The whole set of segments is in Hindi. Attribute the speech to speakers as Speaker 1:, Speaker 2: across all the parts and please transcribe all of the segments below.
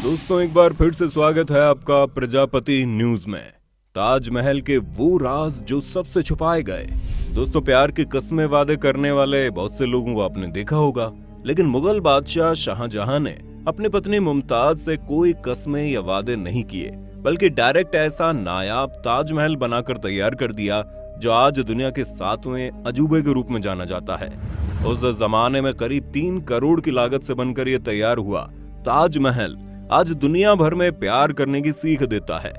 Speaker 1: दोस्तों एक बार फिर से स्वागत है आपका प्रजापति न्यूज में। ताजमहल के वो राज जो सबसे छुपाए गए। दोस्तों प्यार की कस्में वादे करने वाले बहुत से लोगों को आपने देखा होगा, लेकिन मुगल बादशाह शाहजहां ने अपनी पत्नी मुमताज से कोई कस्में या वादे नहीं किए, बल्कि डायरेक्ट ऐसा नायाब ताजमहल बनाकर तैयार कर दिया जो आज दुनिया के 7वें अजूबे के रूप में जाना जाता है। उस जमाने में करीब 3 करोड़ की लागत से बनकर यह तैयार हुआ ताजमहल आज दुनिया भर में प्यार करने की सीख देता है।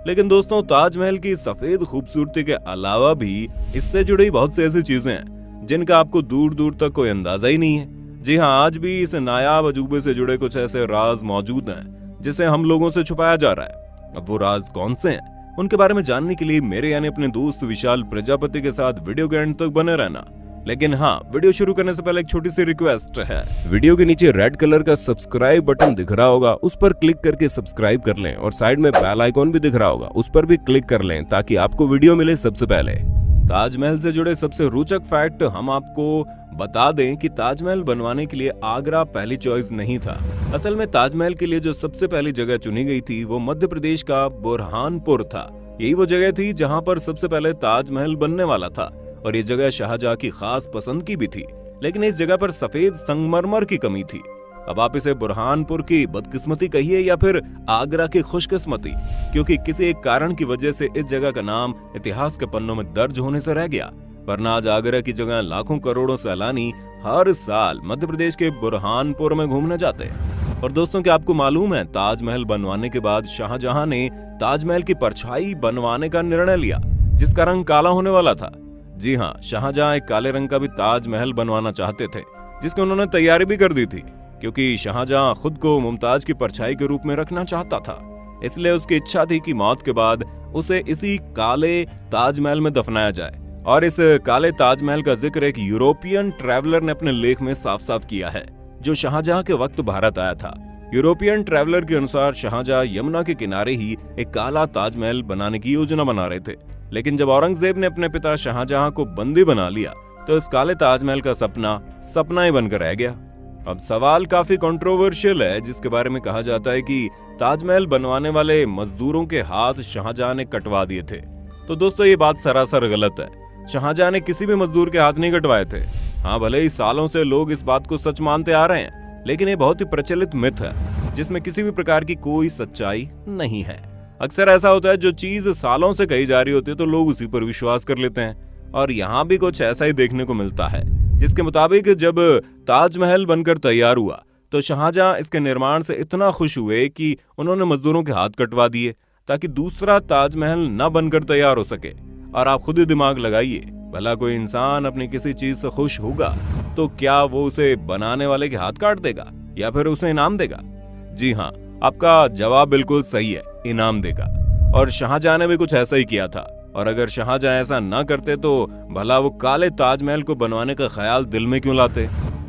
Speaker 1: लेकिन दोस्तों ताजमहल की सफेद खूबसूरती के अलावा भी इससे जुड़ी बहुत सी ऐसी चीजें हैं जिनका आपको दूर दूर तक कोई अंदाजा ही नहीं है। जी हाँ, आज भी इस नायाब अजूबे से जुड़े कुछ ऐसे राज मौजूद हैं जिसे हम लोगों से छुपाया जा रहा है। अब वो राज कौन से हैं उनके बारे में जानने के लिए मेरे यानी अपने दोस्त विशाल प्रजापति के साथ वीडियो के एंड तक बने रहना। लेकिन हाँ, वीडियो शुरू करने से पहले एक छोटी सी रिक्वेस्ट है। वीडियो के नीचे रेड कलर का सब्सक्राइब बटन दिख रहा होगा, उस पर क्लिक करके सब्सक्राइब कर लें और साइड में बेल आइकॉन भी दिख रहा होगा, उस पर भी क्लिक कर लें ताकि आपको वीडियो मिले सबसे पहले। ताजमहल से जुड़े सबसे रोचक फैक्ट हम आपको बता दें कि ताजमहल बनवाने के लिए आगरा पहली चॉइस नहीं था। असल में ताजमहल के लिए जो सबसे पहली जगह चुनी गई थी वो मध्य प्रदेश का बुरहानपुर था। यही वो जगह थी जहां पर सबसे पहले ताजमहल बनने वाला था और ये जगह शाहजहां की खास पसंद की भी थी। लेकिन इस जगह पर सफेद संगमरमर की कमी थी। अब आप इसे बुरहानपुर की बदकिस्मती कहिए या फिर आगरा की खुशकिस्मती, क्योंकि किसी एक कारण की वजह से इस जगह का नाम इतिहास के पन्नों में दर्ज होने से रह गया। वरना आज आगरा की जगह लाखों करोड़ों सैलानी हर साल मध्य प्रदेश के बुरहानपुर में घूमने जाते हैं। और दोस्तों क्या आपको मालूम है, ताजमहल बनवाने के बाद शाहजहां ने ताजमहल की परछाई बनवाने का निर्णय लिया जिसका रंग काला होने वाला था। जी हाँ, शाहजहां एक काले रंग का भी ताजमहल बनवाना चाहते थे जिसकी उन्होंने तैयारी भी कर दी थी, क्योंकि शाहजहां खुद को मुमताज की परछाई के रूप में रखना चाहता था। इसलिए उसकी इच्छा थी कि मौत के बाद उसे इसी काले ताजमहल में दफनाया जाए। और इस काले ताजमहल का जिक्र एक यूरोपियन ट्रैवलर ने अपने लेख में साफ साफ किया है जो शाहजहां के वक्त भारत आया था। यूरोपियन ट्रैवलर के अनुसार शाहजहां यमुना के किनारे ही एक काला ताजमहल बनाने की योजना बना रहे थे। लेकिन जब औरंगजेब ने अपने पिता शाहजहां को बंदी बना लिया तो इस काले ताजमहल का सपना ही बनकर रह गया। अब सवाल काफी कंट्रोवर्शियल है, जिसके बारे में कहा जाता है कि ताजमहल बनवाने वाले मजदूरों के हाथ शाहजहां ने कटवा दिए थे। तो दोस्तों ये बात सरासर गलत है। शाहजहां ने किसी भी मजदूर के हाथ नहीं कटवाए थे। हाँ, भले ही सालों से लोग इस बात को सच मानते आ रहे हैं, लेकिन ये बहुत ही प्रचलित मिथ है जिसमें किसी भी प्रकार की कोई सच्चाई नहीं है। अक्सर ऐसा होता है, जो चीज सालों से कही जा रही होती है तो लोग उसी पर विश्वास कर लेते हैं। और यहाँ भी कुछ ऐसा ही देखने को मिलता है, जिसके मुताबिक जब ताजमहल बनकर तैयार हुआ तो शाहजहां इसके निर्माण से इतना खुश हुए कि उन्होंने मजदूरों के हाथ कटवा दिए ताकि दूसरा ताजमहल न बनकर तैयार हो सके। और आप खुद ही दिमाग लगाइए, भला कोई इंसान अपनी किसी चीज से खुश होगा तो क्या वो उसे बनाने वाले के हाथ काट देगा या फिर उसे इनाम देगा? जी हाँ, आपका जवाब बिल्कुल सही है, इनाम देगा। और शाहजहां ने भी कुछ ऐसा ही किया था। और अगर शाहजहां ऐसा ना करते तो भला वो काले ताजमहल को बनवाने का ख्याल दिल में क्यों लाते?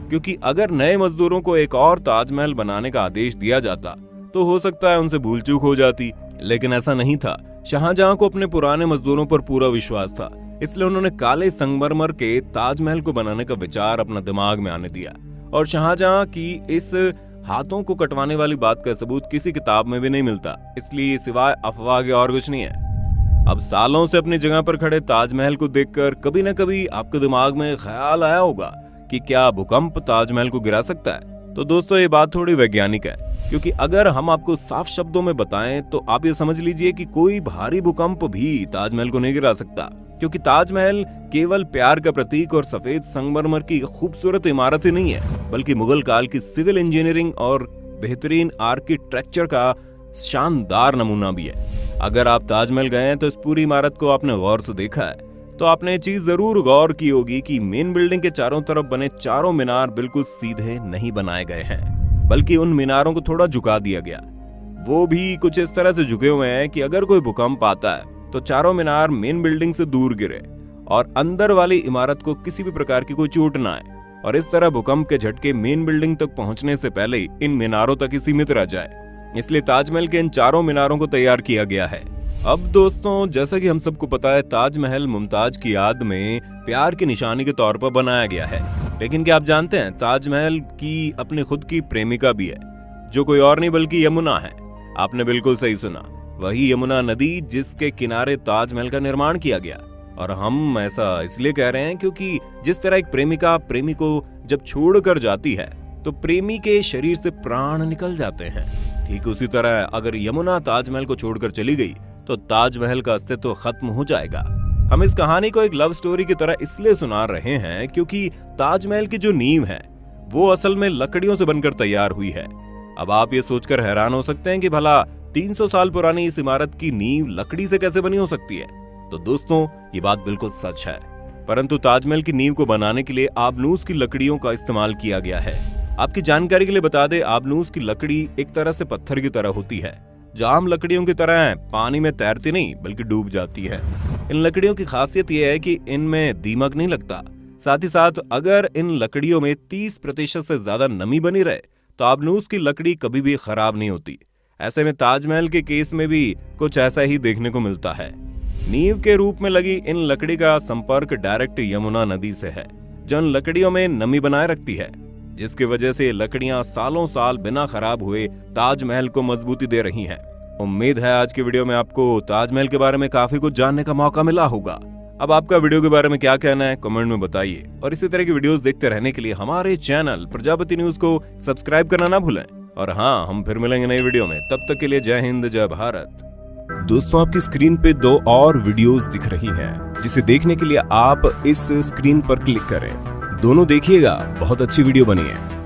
Speaker 1: क्योंकि अगर नए मजदूरों को एक और ताजमहल बनाने का आदेश दिया जाता तो हो सकता है उनसे भूल चूक हो जाती, लेकिन ऐसा नहीं था। शाहजहां को अपने पुराने मजदूरों पर पूरा विश्वास था, इसलिए उन्होंने काले संगमरमर के ताजमहल को बनाने का विचार अपना दिमाग में आने दिया। और शाहजहां की इस हाथों को कटवाने वाली बात का सबूत किसी किताब में भी नहीं मिलता, इसलिए सिवाय अफवाह के और कुछ नहीं है। अब सालों से अपनी जगह पर खड़े ताजमहल को देखकर कभी न कभी आपके दिमाग में ख्याल आया होगा कि क्या भूकंप ताजमहल को गिरा सकता है? तो दोस्तों ये बात थोड़ी वैज्ञानिक है, क्योंकि अगर हम आपको साफ शब्दों में बताएं तो आप ये समझ लीजिए कि कोई भारी भूकंप भी ताजमहल को नहीं गिरा सकता, क्योंकि ताजमहल केवल प्यार का प्रतीक और सफेद संगमरमर की खूबसूरत इमारत ही नहीं है, बल्कि मुगल काल की सिविल इंजीनियरिंग और बेहतरीन आर्किटेक्चर का शानदार नमूना भी है। अगर आप ताजमहल गए हैं तो इस पूरी इमारत को आपने गौर से देखा है तो आपने ये चीज जरूर गौर की होगी कि मेन बिल्डिंग के चारों तरफ बने चारों मीनार बिल्कुल सीधे नहीं बनाए गए हैं, बल्कि उन मीनारों को थोड़ा झुका दिया गया। वो भी कुछ इस तरह से झुके हुए हैं कि अगर कोई भूकंप आता है तो चारों मीनार मेन बिल्डिंग से दूर गिरे और अंदर वाली इमारत को किसी भी प्रकार की कोई चोट ना आए, और इस तरह भूकंप के झटके मेन बिल्डिंग तक पहुंचने से पहले ही इन मीनारों तक ही सीमित रह जाए। इसलिए ताजमहल के इन चारों मीनारों को तैयार किया गया है। अब दोस्तों जैसा कि हम सबको पता है, ताजमहल मुमताज की याद में प्यार की निशानी के तौर पर बनाया गया है। लेकिन क्या आप जानते हैं ताजमहल की अपनी खुद की प्रेमिका भी है, जो कोई और नहीं बल्कि यमुना है। आपने बिल्कुल सही सुना, वही यमुना नदी जिसके किनारे ताजमहल का निर्माण किया गया। और हम ऐसा इसलिए कह रहे हैं क्योंकि जिस तरह एक प्रेमिका प्रेमी को जब छोड़कर जाती है तो प्रेमी के शरीर से प्राण निकल जाते हैं, ठीक उसी तरह अगर यमुना ताजमहल को छोड़कर चली गई तो ताजमहल का अस्तित्व खत्म हो जाएगा। हम इस कहानी को एक लव स्टोरी की तरह इसलिए सुना रहे हैं क्योंकि ताजमहल की जो नींव है वो असल में लकड़ियों से बनकर तैयार हुई है। अब आप ये सोचकर हैरान हो सकते हैं कि भला 300 साल पुरानी इस इमारत की नींव लकड़ी से कैसे बनी हो सकती है। तो दोस्तों, ये बात बिल्कुल सच है, परंतु ताजमहल की नींव को बनाने के लिए आबनूस की लकड़ियों का इस्तेमाल किया गया है। आपकी जानकारी के लिए बता दें, आबनूस की लकड़ी एक तरह से पत्थर की तरह होती है, जो आम लकड़ियों की तरह पानी में तैरती नहीं बल्कि डूब जाती है। इन लकड़ियों की खासियत यह है कि इनमें दीमक नहीं लगता। साथ ही साथ अगर इन लकड़ियों में 30% से ज्यादा नमी बनी रहे तो आबनूस की लकड़ी कभी भी खराब नहीं होती। ऐसे में ताजमहल के केस में भी कुछ ऐसा ही देखने को मिलता है। नींव के रूप में लगी इन लकड़ी का संपर्क डायरेक्ट यमुना नदी से है, जो इन लकड़ियों में नमी बनाए रखती है, जिसकी वजह से लकड़ियां सालों साल बिना खराब हुए ताजमहल को मजबूती दे रही हैं। उम्मीद है आज की वीडियो में आपको ताजमहल के बारे में काफी कुछ जानने का मौका मिला होगा। अब आपका वीडियो के बारे में क्या कहना है कमेंट में बताइए, और इसी तरह की वीडियोस देखते रहने के लिए हमारे चैनल प्रजापति न्यूज को सब्सक्राइब करना ना भूलें। और हाँ, हम फिर मिलेंगे नई वीडियो में, तब तक के लिए जय हिंद जय भारत। दोस्तों, आपकी स्क्रीन पे 2 और वीडियोस दिख रही हैं, जिसे देखने के लिए आप इस स्क्रीन पर क्लिक करें। दोनों देखिएगा, बहुत अच्छी वीडियो बनी है।